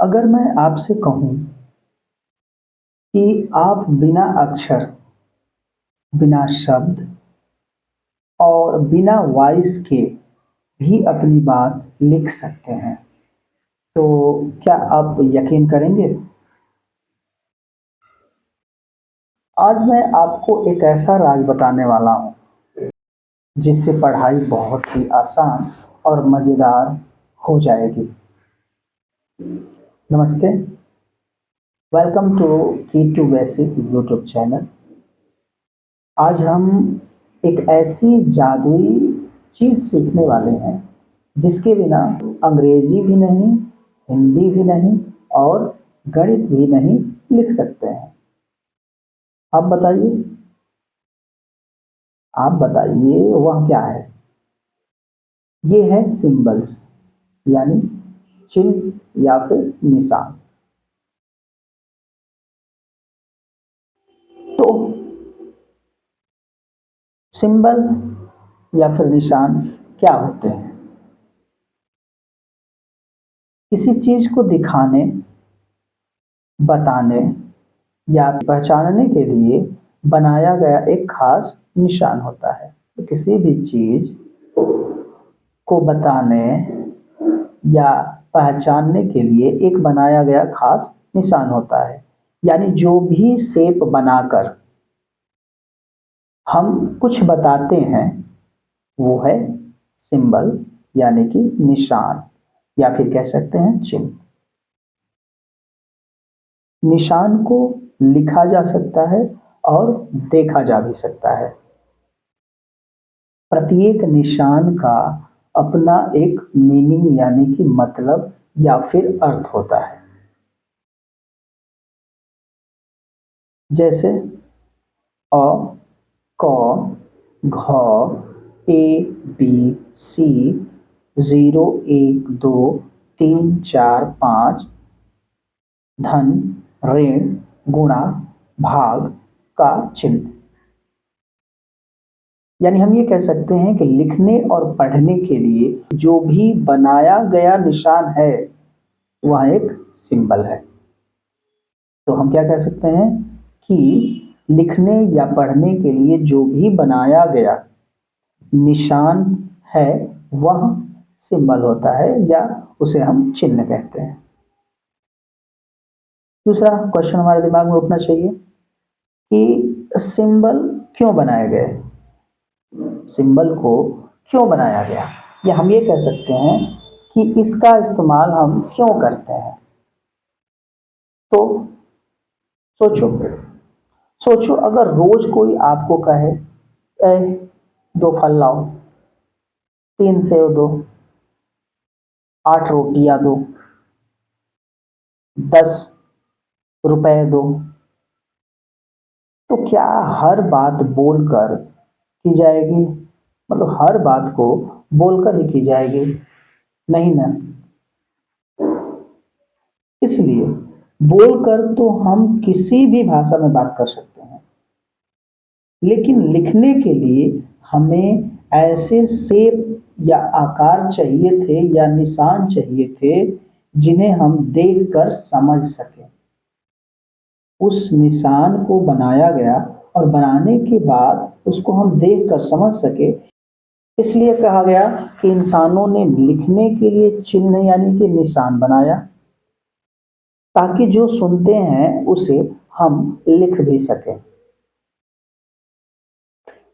अगर मैं आपसे कहूँ कि आप बिना अक्षर, बिना शब्द और बिना वॉइस के भी अपनी बात लिख सकते हैं, तो क्या आप यकीन करेंगे? आज मैं आपको एक ऐसा राज बताने वाला हूँ जिससे पढ़ाई बहुत ही आसान और मज़ेदार हो जाएगी। नमस्ते, वेलकम टू की टू बेसिक यूट्यूब चैनल। आज हम एक ऐसी जादुई चीज़ सीखने वाले हैं जिसके बिना अंग्रेजी भी नहीं, हिंदी भी नहीं और गणित भी नहीं लिख सकते हैं। आप बताइए, आप बताइए वह क्या है? ये है सिंबल्स, यानी चिन्ह या फिर निशान। तो सिंबल या फिर निशान क्या होते हैं? किसी चीज को दिखाने, बताने या पहचानने के लिए बनाया गया एक खास निशान होता है। तो किसी भी चीज को बताने या पहचानने के लिए एक बनाया गया खास निशान होता है। यानी जो भी शेप बनाकर हम कुछ बताते हैं वो है सिंबल, यानी कि निशान या फिर कह सकते हैं चिन्ह। निशान को लिखा जा सकता है और देखा जा भी सकता है। प्रत्येक निशान का अपना एक मीनिंग यानी कि मतलब या फिर अर्थ होता है। जैसे अ, क, घ, ए, बी, सी, 0, 1, 2, 3, 4, 5, धन, ऋण, गुणा, भाग का चिन्ह। यानी हम ये कह सकते हैं कि लिखने और पढ़ने के लिए जो भी बनाया गया निशान है वह एक सिंबल है। तो हम क्या कह सकते हैं कि लिखने या पढ़ने के लिए जो भी बनाया गया निशान है वह सिंबल होता है या उसे हम चिन्ह कहते हैं। दूसरा क्वेश्चन हमारे दिमाग में उठना चाहिए कि सिंबल क्यों बनाए गए, सिंबल को क्यों बनाया गया, या हम ये कह सकते हैं कि इसका इस्तेमाल हम क्यों करते हैं। तो सोचो, सोचो अगर रोज कोई आपको कहे ए, 2 फल लाओ, 3 सेव दो, 8 रोटियां दो, 10 रुपए दो, तो क्या हर बात बोलकर की जाएगी? मतलब हर बात को बोलकर ही की जाएगी? नहीं ना। इसलिए बोलकर तो हम किसी भी भाषा में बात कर सकते हैं, लेकिन लिखने के लिए हमें ऐसे शेप या आकार चाहिए थे या निशान चाहिए थे जिन्हें हम देखकर समझ सकें। उस निशान को बनाया गया और बनाने के बाद उसको हम देखकर समझ सके, इसलिए कहा गया कि इंसानों ने लिखने के लिए चिन्ह यानी कि निशान बनाया, ताकि जो सुनते हैं उसे हम लिख भी सकें।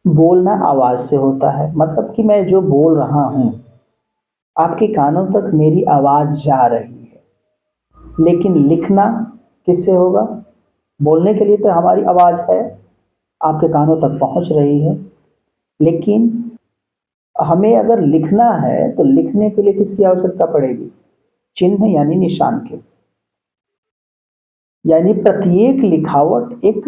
बोलना आवाज से होता है, मतलब कि मैं जो बोल रहा हूं आपके कानों तक मेरी आवाज जा रही है, लेकिन लिखना किससे होगा? बोलने के लिए तो हमारी आवाज है, आपके कानों तक पहुंच रही है, लेकिन हमें अगर लिखना है तो लिखने के लिए किसकी आवश्यकता पड़ेगी? चिन्ह यानी निशान की। यानी प्रत्येक लिखावट एक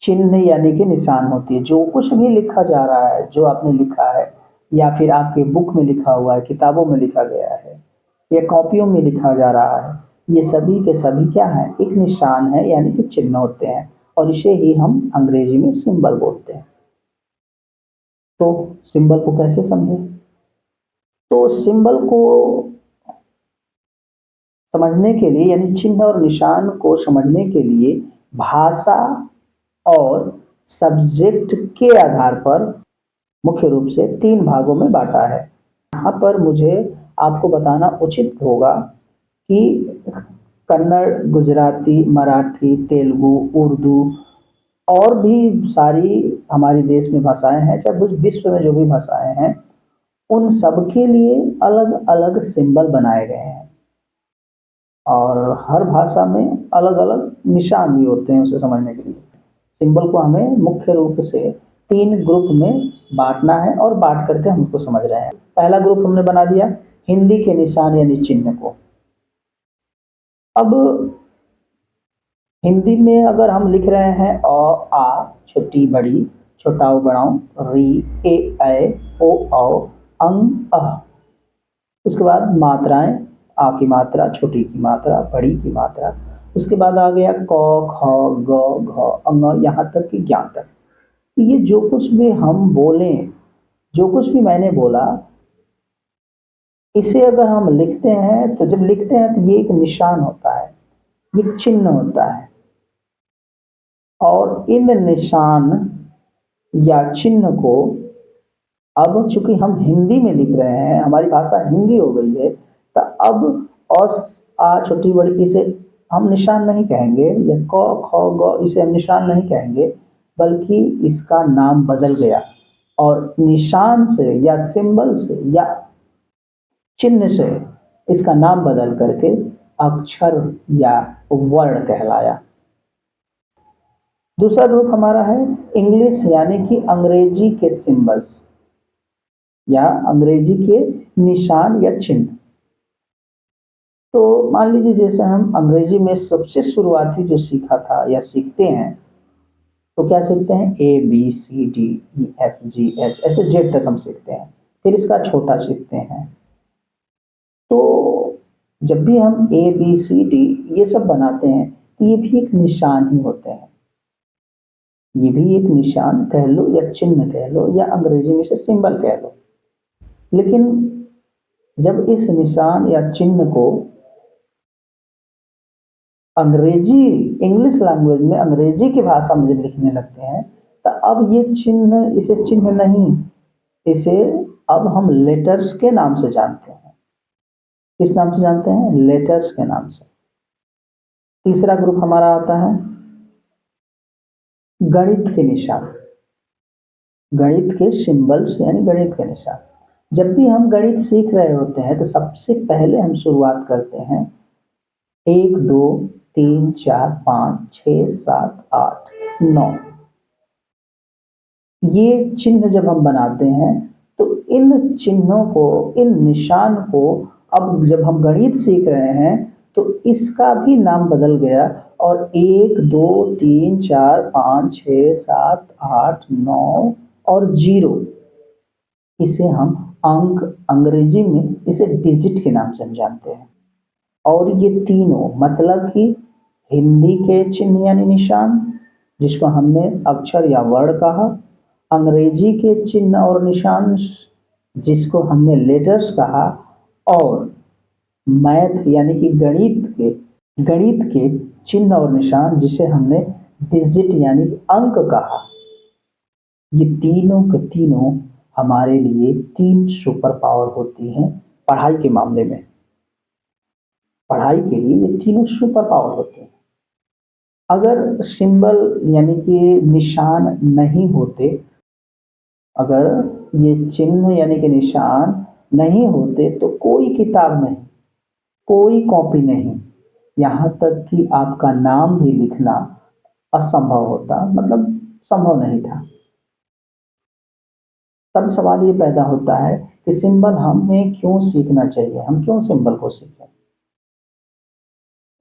चिन्ह यानी कि निशान होती है। जो कुछ भी लिखा जा रहा है, जो आपने लिखा है या फिर आपके बुक में लिखा हुआ है, किताबों में लिखा गया है या कॉपियों में लिखा जा रहा है, ये सभी के सभी क्या है? एक निशान है यानी कि चिन्ह होते हैं, और इसे ही हम अंग्रेजी में सिंबल बोलते हैं। तो सिंबल को कैसे समझें? तो सिंबल को समझने के लिए यानी चिन्ह और निशान को समझने के लिए भाषा और सब्जेक्ट के आधार पर मुख्य रूप से 3 भागों में बाँटा है। यहाँ पर मुझे आपको बताना उचित होगा कि कन्नड़, गुजराती, मराठी, तेलुगु, उर्दू और भी सारी हमारे देश में भाषाएँ हैं, चाहे उस विश्व में जो भी भाषाएँ हैं, उन सब के लिए अलग-अलग सिंबल बनाए गए हैं और हर भाषा में अलग-अलग निशान भी होते हैं उसे समझने के लिए। सिंबल को हमें मुख्य रूप से 3 ग्रुप में बाँटना है और बाँट करके हम उसको समझ रहे हैं। पहला ग्रुप हमने बना दिया हिंदी के निशान यानी चिन्ह को। अब हिंदी में अगर हम लिख रहे हैं अ, आ, छोटी बड़ी, छोटाऊ बड़ाऊ, री, ए, ऐ, ओ, औ, अंग, अः। उसके बाद मात्राएं, आ की मात्रा, छोटी की मात्रा, बड़ी की मात्रा। उसके बाद आ गया क, ख, ग, घ, अंग, यहाँ तक कि ज्ञान तक। ये जो कुछ भी हम बोलें, जो कुछ भी मैंने बोला, इसे अगर हम लिखते हैं तो जब लिखते हैं तो ये एक निशान होता है, ये एक चिन्ह होता है और इन निशान या चिन्ह को अब चूंकि हम हिंदी में लिख रहे हैं, हमारी भाषा हिंदी हो गई है, तो अब अस, आ, छोटी बड़ी इसे हम निशान नहीं कहेंगे या क, ख, ग इसे हम निशान नहीं कहेंगे, बल्कि इसका नाम बदल गया और निशान से या सिंबल से या चिन्ह से इसका नाम बदल करके अक्षर या वर्ण कहलाया। दूसरा ग्रुप हमारा है इंग्लिश यानी कि अंग्रेजी के सिंबल्स या अंग्रेजी के निशान या चिन्ह। तो मान लीजिए जैसे हम अंग्रेजी में सबसे शुरुआती जो सीखा था या सीखते हैं, तो क्या सीखते हैं A B C D E F G H ऐसे जेड तक हम सीखते हैं, फिर इसका छोटा सीखते हैं। तो जब भी हम ए बी सी डी ये सब बनाते हैं तो ये भी एक निशान ही होते हैं, ये भी एक निशान कह लो या चिन्ह कह लो या अंग्रेजी में से सिंबल कह लो। लेकिन जब इस निशान या चिन्ह को अंग्रेजी इंग्लिश लैंग्वेज में अंग्रेजी की भाषा में जब लिखने लगते हैं तो अब ये चिन्ह इसे चिन्ह नहीं, इसे अब हम लेटर्स के नाम से जानते हैं। किस नाम से जानते हैं? लेटर्स के नाम से। तीसरा ग्रुप हमारा आता है गणित के निशान, गणित के सिंबल्स यानी गणित के निशान। जब भी हम गणित सीख रहे होते हैं तो सबसे पहले हम शुरुआत करते हैं 1 2 3 4 5 6 7 8 9, ये चिन्ह जब हम बनाते हैं तो इन चिन्हों को, इन निशान को अब जब हम गणित सीख रहे हैं तो इसका भी नाम बदल गया और 1 2 3 4 5 6 7 8 9 और 0 इसे हम अंक, अंग्रेजी में इसे डिजिट के नाम से हम जानते हैं। और ये तीनों मतलब कि हिंदी के चिन्ह यानी निशान जिसको हमने अक्षर या वर्ण कहा, अंग्रेजी के चिन्ह और निशान जिसको हमने लेटर्स कहा, और मैथ यानी कि गणित के चिन्ह और निशान जिसे हमने डिजिट यानी कि अंक कहा। ये तीनों के तीनों हमारे लिए 3 सुपर पावर होती हैं पढ़ाई के मामले में। पढ़ाई के लिए ये तीनों सुपर पावर होते हैं। अगर सिंबल यानी कि निशान नहीं होते, अगर ये चिन्ह यानी कि निशान नहीं होते तो कोई किताब नहीं, कोई कॉपी नहीं, यहाँ तक कि आपका नाम भी लिखना असंभव होता, मतलब संभव नहीं था। तब सवाल ये पैदा होता है कि सिंबल हमें क्यों सीखना चाहिए, हम क्यों सिंबल को सीखें?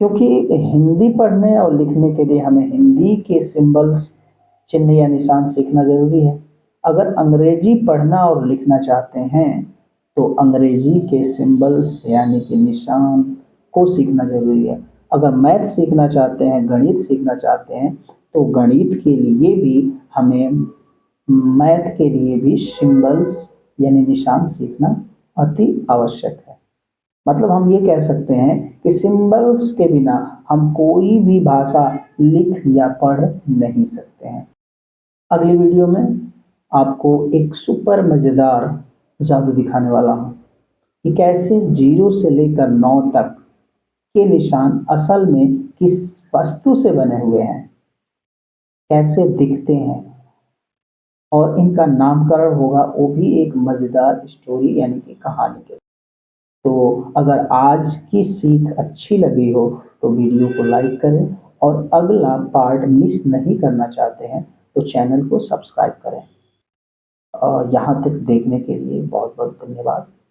क्योंकि हिंदी पढ़ने और लिखने के लिए हमें हिंदी के सिंबल्स, चिन्ह या निशान सीखना ज़रूरी है। अगर अंग्रेजी पढ़ना और लिखना चाहते हैं तो अंग्रेजी के सिंबल्स यानी कि निशान को सीखना ज़रूरी है। अगर मैथ सीखना चाहते हैं, गणित सीखना चाहते हैं तो गणित के लिए भी हमें मैथ के लिए भी सिंबल्स यानी निशान सीखना अति आवश्यक है। मतलब हम ये कह सकते हैं कि सिंबल्स के बिना हम कोई भी भाषा लिख या पढ़ नहीं सकते हैं। अगली वीडियो में आपको एक सुपर मज़ेदार जादू दिखाने वाला हूँ कि कैसे 0 से लेकर 9 तक के निशान असल में किस वस्तु से बने हुए हैं, कैसे दिखते हैं और इनका नामकरण होगा, वो भी एक मज़ेदार स्टोरी यानी कि कहानी के साथ। तो अगर आज की सीख अच्छी लगी हो तो वीडियो को लाइक करें और अगला पार्ट मिस नहीं करना चाहते हैं तो चैनल को सब्सक्राइब करें। और यहाँ तक देखने के लिए बहुत बहुत धन्यवाद।